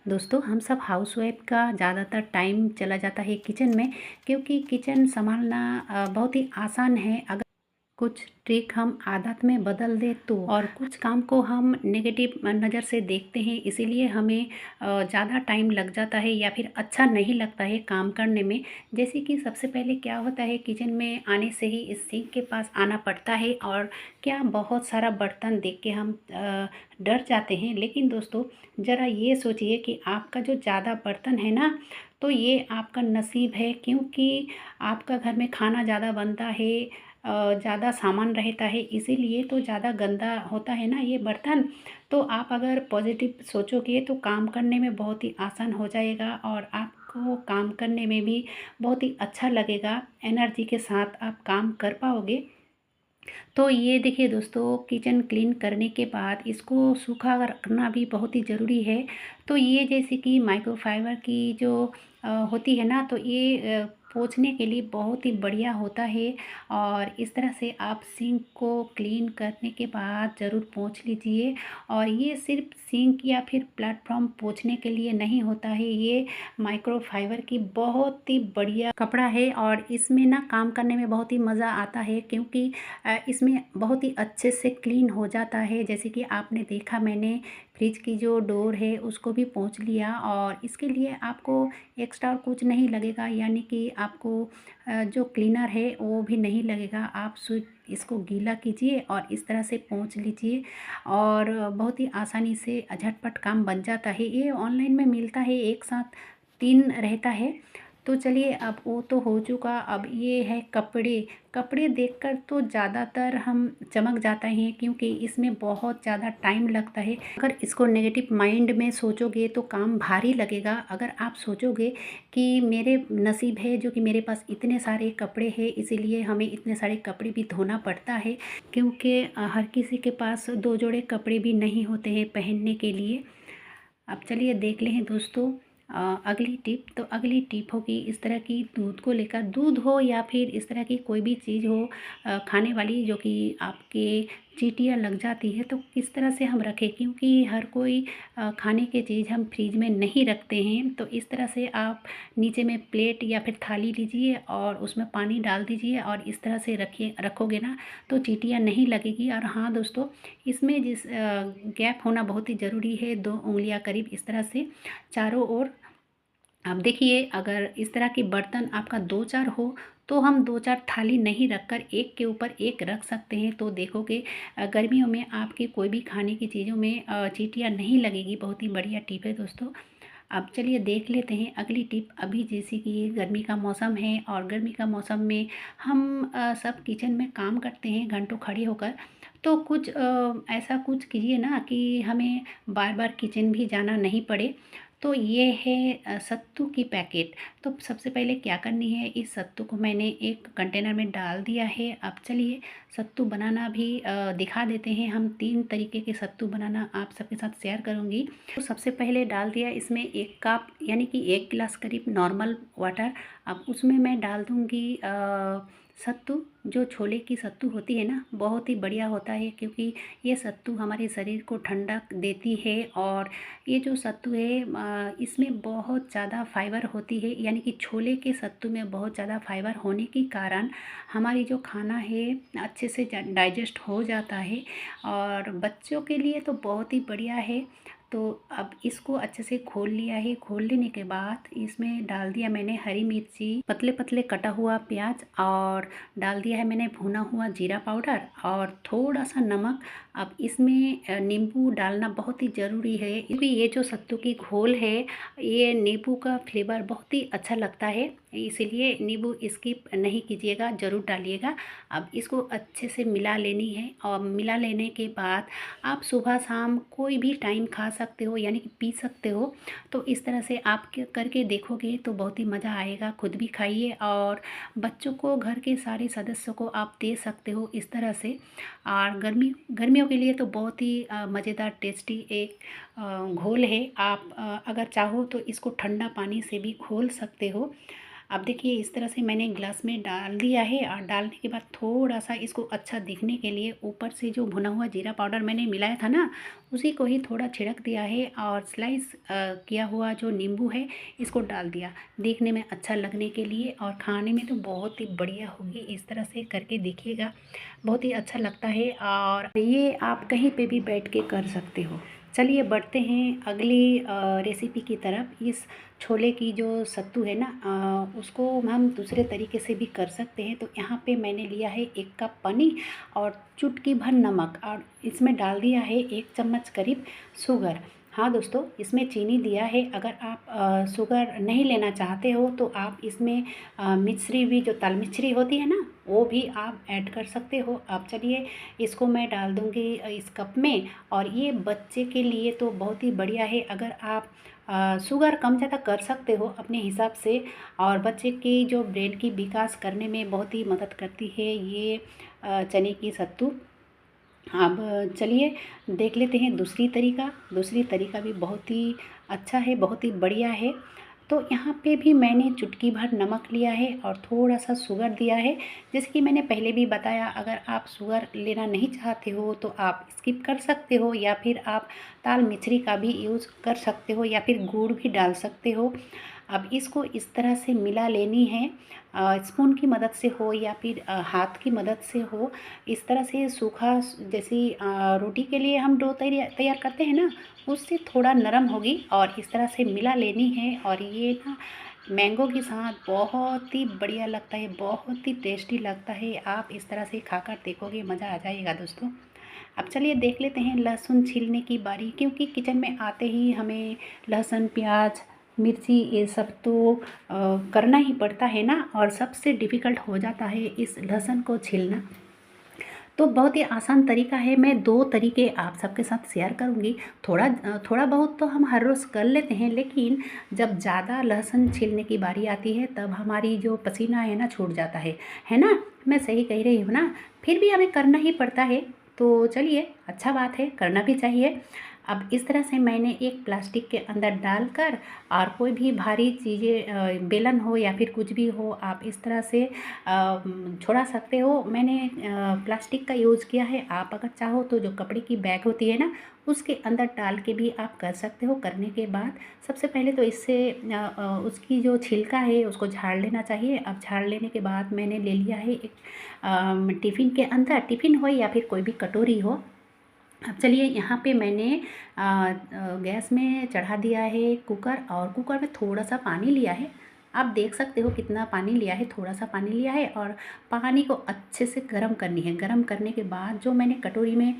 दोस्तों हम सब हाउसवाइफ का ज़्यादातर टाइम चला जाता है किचन में, क्योंकि किचन संभालना बहुत ही आसान है अगर कुछ ट्रिक हम आदत में बदल दें तो। और कुछ काम को हम नेगेटिव नज़र से देखते हैं, इसीलिए हमें ज़्यादा टाइम लग जाता है या फिर अच्छा नहीं लगता है काम करने में। जैसे कि सबसे पहले क्या होता है, किचन में आने से ही इस सिंक के पास आना पड़ता है और क्या बहुत सारा बर्तन देख के हम डर जाते हैं। लेकिन दोस्तों ज़रा ये सोचिए कि आपका जो ज़्यादा बर्तन है ना, तो ये आपका नसीब है, क्योंकि आपका घर में खाना ज़्यादा बनता है, ज़्यादा सामान रहता है, इसीलिए तो ज़्यादा गंदा होता है ना ये बर्तन। तो आप अगर पॉजिटिव सोचोगे तो काम करने में बहुत ही आसान हो जाएगा और आपको काम करने में भी बहुत ही अच्छा लगेगा, एनर्जी के साथ आप काम कर पाओगे। तो ये देखिए दोस्तों, किचन क्लीन करने के बाद इसको सूखा रखना भी बहुत ही ज़रूरी है। तो ये जैसे कि माइक्रोफाइबर की जो होती है ना, तो ये पोंछने के लिए बहुत ही बढ़िया होता है। और इस तरह से आप सिंक को क्लीन करने के बाद ज़रूर पोंछ लीजिए। और ये सिर्फ सिंक या फिर प्लेटफॉर्म पोंछने के लिए नहीं होता है, ये माइक्रोफाइबर की बहुत ही बढ़िया कपड़ा है और इसमें ना काम करने में बहुत ही मज़ा आता है, क्योंकि इसमें बहुत ही अच्छे से क्लीन हो जाता है। जैसे कि आपने देखा, मैंने फ्रिज की जो डोर है उसको भी पोंछ लिया और इसके लिए आपको एक्स्ट्रा कुछ नहीं लगेगा, यानी कि आपको जो क्लीनर है वो भी नहीं लगेगा। आप सिर्फ इसको गीला कीजिए और इस तरह से पोंछ लीजिए और बहुत ही आसानी से झटपट काम बन जाता है। ये ऑनलाइन में मिलता है, एक साथ 3 रहता है। तो चलिए, अब वो तो हो चुका, अब ये है कपड़े। कपड़े देखकर तो ज़्यादातर हम चमक जाते हैं, क्योंकि इसमें बहुत ज़्यादा टाइम लगता है। अगर इसको नेगेटिव माइंड में सोचोगे तो काम भारी लगेगा। अगर आप सोचोगे कि मेरे नसीब है जो कि मेरे पास इतने सारे कपड़े हैं, इसीलिए हमें इतने सारे कपड़े भी धोना पड़ता है, क्योंकि हर किसी के पास 2 जोड़े कपड़े भी नहीं होते हैं पहनने के लिए। अब चलिए देख लें दोस्तों अगली टिप। तो अगली टिप होगी इस तरह की, दूध को लेकर, दूध हो या फिर इस तरह की कोई भी चीज़ हो खाने वाली जो कि आपके चींटियाँ लग जाती है, तो किस तरह से हम रखें, क्योंकि हर कोई खाने की चीज़ हम फ्रिज में नहीं रखते हैं। तो इस तरह से आप नीचे में प्लेट या फिर थाली लीजिए और उसमें पानी डाल दीजिए और इस तरह से रखोगे ना, तो चींटियाँ नहीं लगेगी। और हाँ दोस्तों, इसमें जिस गैप होना बहुत ही ज़रूरी है, 2 उंगलियां करीब इस तरह से चारों ओर। अब देखिए, अगर इस तरह के बर्तन आपका 2-4 हो तो हम 2-4 थाली नहीं रखकर एक के ऊपर एक रख सकते हैं। तो देखोगे गर्मियों में आपके कोई भी खाने की चीज़ों में चींटियाँ नहीं लगेगी। बहुत ही बढ़िया टिप है दोस्तों। अब चलिए देख लेते हैं अगली टिप। अभी जैसे कि गर्मी का मौसम है और गर्मी का मौसम में हम सब किचन में काम करते हैं घंटों खड़े होकर। तो कुछ ऐसा कुछ कीजिए ना कि हमें बार बार किचन भी जाना नहीं पड़े। तो ये है सत्तू की पैकेट। तो सबसे पहले क्या करनी है, इस सत्तू को मैंने एक कंटेनर में डाल दिया है। अब चलिए सत्तू बनाना भी दिखा देते हैं। हम 3 तरीके के सत्तू बनाना आप सबके साथ शेयर करूँगी। तो सबसे पहले डाल दिया इसमें 1 कप, यानी कि 1 गिलास करीब नॉर्मल वाटर। अब उसमें मैं डाल दूँगी सत्तू। जो छोले की सत्तू होती है ना, बहुत ही बढ़िया होता है, क्योंकि ये सत्तू हमारे शरीर को ठंडक देती है। और ये जो सत्तू है इसमें बहुत ज़्यादा फाइबर होती है, यानी कि छोले के सत्तू में बहुत ज़्यादा फाइबर होने के कारण हमारी जो खाना है अच्छे से डाइजेस्ट हो जाता है। और बच्चों के लिए तो बहुत ही बढ़िया है। तो अब इसको अच्छे से खोल लिया है। खोल लेने के बाद इसमें डाल दिया मैंने हरी मिर्ची, पतले पतले कटा हुआ प्याज, और डाल दिया है मैंने भुना हुआ जीरा पाउडर और थोड़ा सा नमक। अब इसमें नींबू डालना बहुत ही ज़रूरी है, क्योंकि ये जो सत्तू की घोल है, ये नींबू का फ्लेवर बहुत ही अच्छा लगता है, इसीलिए नींबू स्किप नहीं कीजिएगा, ज़रूर डालिएगा। अब इसको अच्छे से मिला लेनी है और मिला लेने के बाद आप सुबह शाम कोई भी टाइम खा सकते हो, यानी कि पी सकते हो। तो इस तरह से आप करके देखोगे तो बहुत ही मज़ा आएगा। खुद भी खाइए और बच्चों को, घर के सारे सदस्यों को आप दे सकते हो इस तरह से। और गर्मियों के लिए तो बहुत ही मज़ेदार टेस्टी एक घोल है। आप अगर चाहो तो इसको ठंडा पानी से भी घोल सकते हो। अब देखिए इस तरह से मैंने ग्लास में डाल दिया है और डालने के बाद थोड़ा सा इसको अच्छा दिखने के लिए ऊपर से जो भुना हुआ जीरा पाउडर मैंने मिलाया था ना, उसी को ही थोड़ा छिड़क दिया है और स्लाइस किया हुआ जो नींबू है इसको डाल दिया, देखने में अच्छा लगने के लिए। और खाने में तो बहुत ही बढ़िया होगी, इस तरह से करके देखिएगा, बहुत ही अच्छा लगता है और ये आप कहीं पे भी बैठ के कर सकते हो। चलिए बढ़ते हैं अगली रेसिपी की तरफ। इस छोले की जो सत्तू है ना, उसको हम दूसरे तरीके से भी कर सकते हैं। तो यहाँ पे मैंने लिया है 1 कप पानी और चुटकी भर नमक और इसमें डाल दिया है 1 चम्मच करीब शुगर। हाँ दोस्तों, इसमें चीनी दिया है। अगर आप शुगर नहीं लेना चाहते हो तो आप इसमें मिश्री भी, जो ताल मिश्री होती है ना, वो भी आप ऐड कर सकते हो। अब चलिए इसको मैं डाल दूँगी इस कप में। और ये बच्चे के लिए तो बहुत ही बढ़िया है। अगर आप शुगर कम ज़्यादा कर सकते हो अपने हिसाब से, और बच्चे की जो ब्रेन की विकास करने में बहुत ही मदद करती है ये चने की सत्तू। अब चलिए देख लेते हैं दूसरी तरीका भी बहुत ही अच्छा है, बहुत ही बढ़िया है। तो यहाँ पे भी मैंने चुटकी भर नमक लिया है और थोड़ा सा शुगर दिया है। जैसे कि मैंने पहले भी बताया, अगर आप शुगर लेना नहीं चाहते हो तो आप स्किप कर सकते हो, या फिर आप ताल मिश्री का भी यूज़ कर सकते हो, या फिर गुड़ भी डाल सकते हो। अब इसको इस तरह से मिला लेनी है, स्पून की मदद से हो या फिर हाथ की मदद से हो। इस तरह से सूखा, जैसी रोटी के लिए हम डो तैयार करते हैं ना, उससे थोड़ा नरम होगी और इस तरह से मिला लेनी है। और ये ना मैंगो के साथ बहुत ही बढ़िया लगता है, बहुत ही टेस्टी लगता है। आप इस तरह से खाकर देखोगे, मज़ा आ जाएगा दोस्तों। अब चलिए देख लेते हैं लहसुन छीलने की बारी, क्योंकि किचन में आते ही हमें लहसुन, प्याज, मिर्ची ये सब तो करना ही पड़ता है ना, और सबसे डिफ़िकल्ट हो जाता है इस लहसुन को छीलना। तो बहुत ही आसान तरीका है, मैं 2 तरीके आप सबके साथ शेयर करूँगी। थोड़ा बहुत तो हम हर रोज़ कर लेते हैं, लेकिन जब ज़्यादा लहसुन छीलने की बारी आती है तब हमारी जो पसीना है ना छूट जाता है ना? मैं सही कह रही हूँ ना? फिर भी हमें करना ही पड़ता है, तो चलिए अच्छा बात है, करना भी चाहिए। अब इस तरह से मैंने एक प्लास्टिक के अंदर डालकर, और कोई भी भारी चीज़ें, बेलन हो या फिर कुछ भी हो, आप इस तरह से छोड़ा सकते हो। मैंने प्लास्टिक का यूज़ किया है, आप अगर चाहो तो जो कपड़े की बैग होती है ना, उसके अंदर डाल के भी आप कर सकते हो। करने के बाद सबसे पहले तो इससे उसकी जो छिलका है उसको झाड़ लेना चाहिए। अब झाड़ लेने के बाद मैंने ले लिया है एक टिफ़िन के अंदर, टिफ़िन हो या फिर कोई भी कटोरी हो। अब चलिए यहाँ पे मैंने गैस में चढ़ा दिया है कुकर, और कुकर में थोड़ा सा पानी लिया है। आप देख सकते हो कितना पानी लिया है, थोड़ा सा पानी लिया है। और पानी को अच्छे से गर्म करनी है। गर्म करने के बाद जो मैंने कटोरी में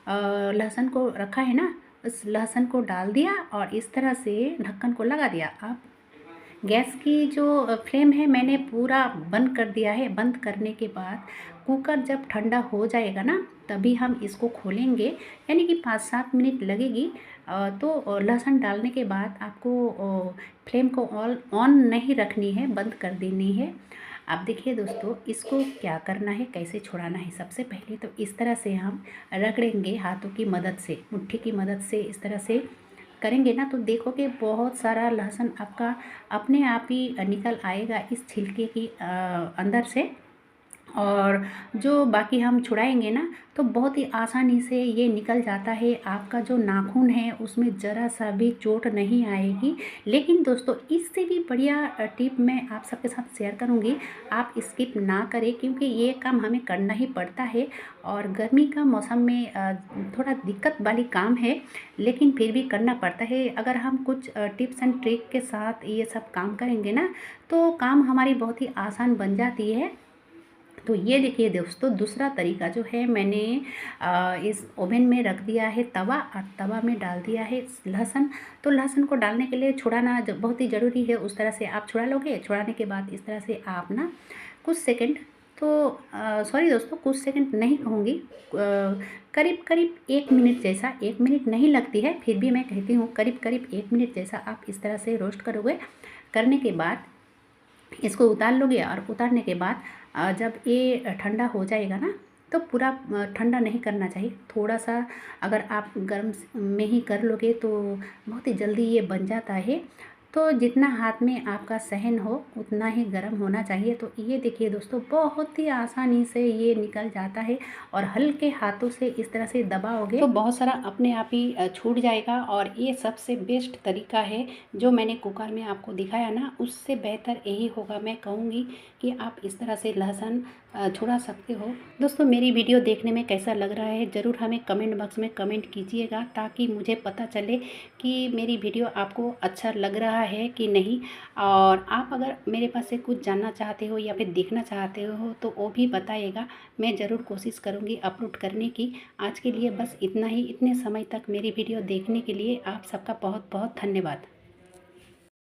लहसुन को रखा है ना, उस लहसुन को डाल दिया और इस तरह से ढक्कन को लगा दिया। आप गैस की जो फ्लेम है मैंने पूरा बंद कर दिया है। बंद करने के बाद कुकर जब ठंडा हो जाएगा ना, तभी हम इसको खोलेंगे, यानी कि 5-7 मिनट लगेगी। तो लहसुन डालने के बाद आपको फ्लेम को ऑन नहीं रखनी है, बंद कर देनी है। अब देखिए दोस्तों, इसको क्या करना है, कैसे छुड़ाना है। सबसे पहले तो इस तरह से हम रगड़ेंगे हाथों की मदद से, मुट्ठी की मदद से इस तरह से करेंगे ना, तो देखोगे बहुत सारा लहसुन आपका अपने आप ही निकल आएगा इस छिलके की अंदर से। और जो बाकी हम छुड़ाएंगे ना, तो बहुत ही आसानी से ये निकल जाता है। आपका जो नाखून है उसमें ज़रा सा भी चोट नहीं आएगी। लेकिन दोस्तों, इससे भी बढ़िया टिप मैं आप सबके साथ शेयर करूँगी। आप स्किप ना करें, क्योंकि ये काम हमें करना ही पड़ता है। और गर्मी का मौसम में थोड़ा दिक्कत वाली काम है, लेकिन फिर भी करना पड़ता है। अगर हम कुछ टिप्स एंड ट्रिक के साथ ये सब काम करेंगे ना, तो काम हमारी बहुत ही आसान बन जाती है। तो ये देखिए दोस्तों, दूसरा तरीका जो है, मैंने इस ओवन में रख दिया है तवा, और तवा में डाल दिया है लहसुन। तो लहसुन को डालने के लिए छुड़ाना बहुत ही ज़रूरी है। उस तरह से आप छुड़ा लोगे। छुड़ाने के बाद इस तरह से आप ना कुछ सेकंड, तो सॉरी दोस्तों, कुछ सेकंड नहीं कहूँगी, करीब करीब 1 मिनट जैसा, 1 मिनट नहीं लगती है, फिर भी मैं कहती हूँ करीब करीब 1 मिनट जैसा आप इस तरह से रोस्ट करोगे। करने के बाद इसको उतार लोगे, और उतारने के बाद जब ये ठंडा हो जाएगा ना, तो पूरा ठंडा नहीं करना चाहिए। थोड़ा सा अगर आप गर्म में ही कर लोगे तो बहुत ही जल्दी ये बन जाता है। तो जितना हाथ में आपका सहन हो उतना ही गर्म होना चाहिए। तो ये देखिए दोस्तों, बहुत ही आसानी से ये निकल जाता है और हल्के हाथों से इस तरह से दबाओगे तो बहुत सारा अपने आप ही छूट जाएगा। और ये सबसे बेस्ट तरीका है जो मैंने कुकर में आपको दिखाया ना, उससे बेहतर यही होगा। मैं कहूँगी कि आप इस तरह से लहसुन छुड़ा सकते हो। दोस्तों, मेरी वीडियो देखने में कैसा लग रहा है ज़रूर हमें कमेंट बॉक्स में कमेंट कीजिएगा, ताकि मुझे पता चले कि मेरी वीडियो आपको अच्छा लग रहा है कि नहीं। और आप अगर मेरे पास से कुछ जानना चाहते हो या फिर देखना चाहते हो तो वो भी बताइएगा, मैं ज़रूर कोशिश करूँगी अपलोड करने की। आज के लिए बस इतना ही। इतने समय तक मेरी वीडियो देखने के लिए आप सबका बहुत बहुत धन्यवाद।